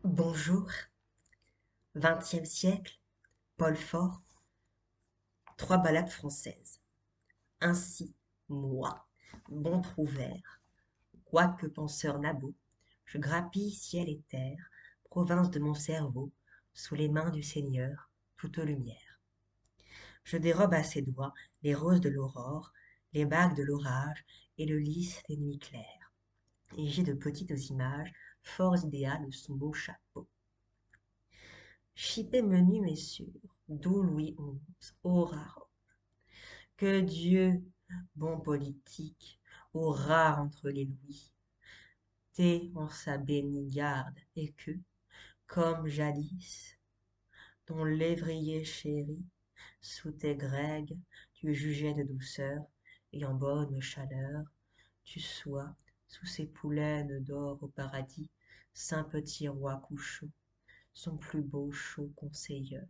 Bonjour, 20e siècle, Paul Fort, trois ballades françaises. Ainsi, moi, bon trouvère, quoique penseur nabot, je grappille ciel et terre, province de mon cerveau, sous les mains du Seigneur, toute lumière. Je dérobe à ses doigts les roses de l'aurore, les bagues de l'orage et le lys des nuits claires. Et j'ai de petites images, fort idéales sous mon chapeau. Chipé menu mais sûr, doux Louis XI, ô rare que Dieu, bon politique, ô rare entre les louis, t'ait en sa bénie garde et que, comme jadis, ton lévrier chéri, sous tes grègues, tu jugeais de douceur, et en bonne chaleur, tu sois, sous ces poulaines d'or au paradis, saint petit roi couchot, son plus beau chaud conseilleur.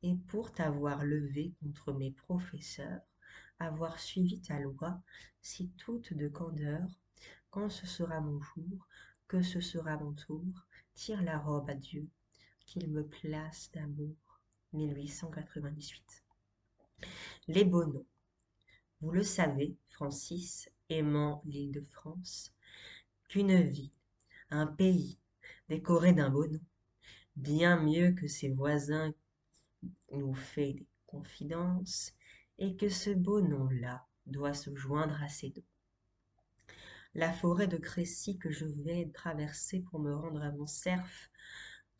Et pour t'avoir levé contre mes professeurs, avoir suivi ta loi, si toute de candeur, quand ce sera mon jour, que ce sera mon tour, tire la robe à Dieu, qu'il me place d'amour. 1898. Les beaux noms. Vous le savez, Francis, aimant l'île de France, qu'une ville, un pays, décoré d'un beau nom, bien mieux que ses voisins nous fait des confidences, et que ce beau nom-là doit se joindre à ses dons. La forêt de Crécy que je vais traverser pour me rendre à mon cerf,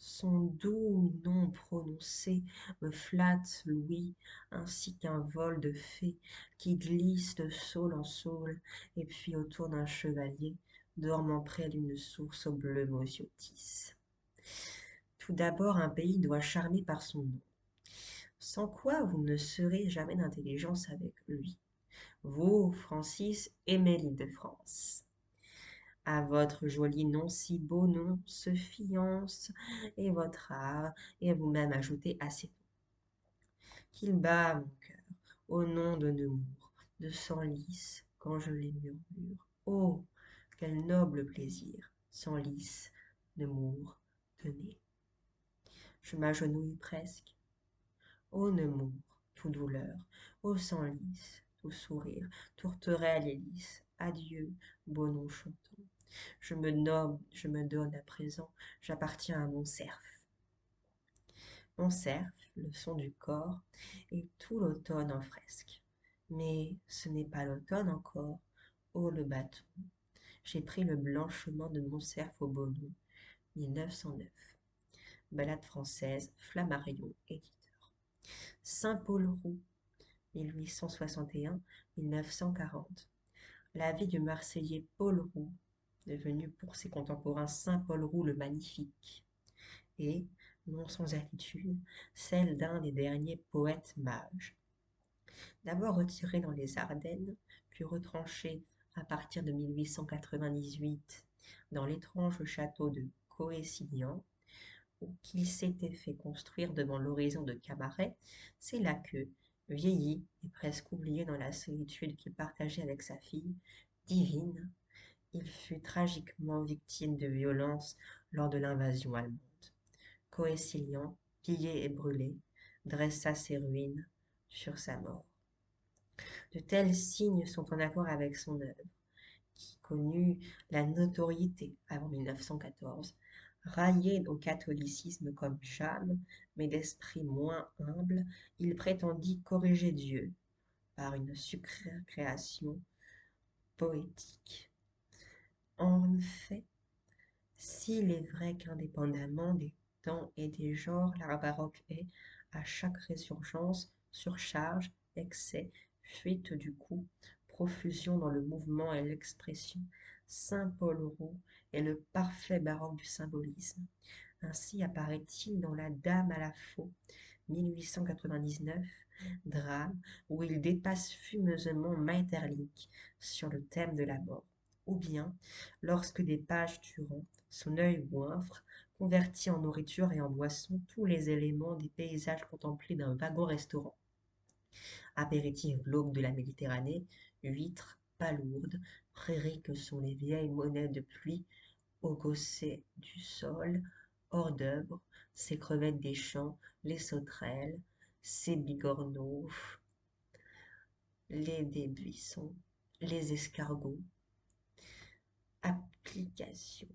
son doux nom prononcé me flatte l'ouïe, ainsi qu'un vol de fées qui glisse de saule en saule, et puis autour d'un chevalier, dormant près d'une source au bleu myotis. Tout d'abord, un pays doit charmer par son nom, sans quoi vous ne serez jamais d'intelligence avec lui. Vous, Francis, aimez l'île de France. À votre joli nom, si beau nom, se fiance, et votre art, et vous-même ajoutez à ses noms. Qu'il bat mon cœur, au nom de Nemours, de Senlis, quand je les murmure. Oh, quel noble plaisir, Senlis, Nemours, tenez. Je m'agenouille presque. Ô Nemours, tout douleur, ô Senlis, tout sourire, tourterelle et lys, adieu, beau nom chantant. Je me nomme, je me donne à présent, j'appartiens à mon cerf. Mon cerf, le son du corps, et tout l'automne en fresque. Mais ce n'est pas l'automne encore, ô le bâton. J'ai pris le blanc chemin de mon cerf au beau nom, 1909. Ballade française, Flammarion, éditeur. Saint-Paul-Roux, 1861-1940. La vie du Marseillais Paul Roux, devenu pour ses contemporains Saint Paul Roux le Magnifique, et, non sans attitude, celle d'un des derniers poètes mages. D'abord retiré dans les Ardennes, puis retranché à partir de 1898 dans l'étrange château de Coëcilian, qu'il s'était fait construire devant l'horizon de Camaret, c'est là que, vieilli et presque oublié dans la solitude qu'il partageait avec sa fille, divine, il fut tragiquement victime de violences lors de l'invasion allemande. Coëcilian, pillé et brûlé, dressa ses ruines sur sa mort. De tels signes sont en accord avec son œuvre, qui connut la notoriété avant 1914, raillé au catholicisme comme Cham, mais d'esprit moins humble, il prétendit corriger Dieu par une succréation poétique. En fait, s'il est vrai qu'indépendamment des temps et des genres, l'art baroque est, à chaque résurgence, surcharge, excès, fuite du coup, profusion dans le mouvement et l'expression, Saint Paul Roux est le parfait baroque du symbolisme. Ainsi apparaît-il dans La Dame à la faux, 1899, drame où il dépasse fumeusement Maeterlinck sur le thème de la mort, ou bien, lorsque des pages durant, son œil goinfre convertit en nourriture et en boisson tous les éléments des paysages contemplés d'un wagon-restaurant. Apéritif glauque de la Méditerranée, huîtres, palourdes, prairies que sont les vieilles monnaies de pluie, aux gossets du sol, hors d'œuvre, ces crevettes des champs, les sauterelles, ces bigorneaux, les des buissons, les escargots. Application.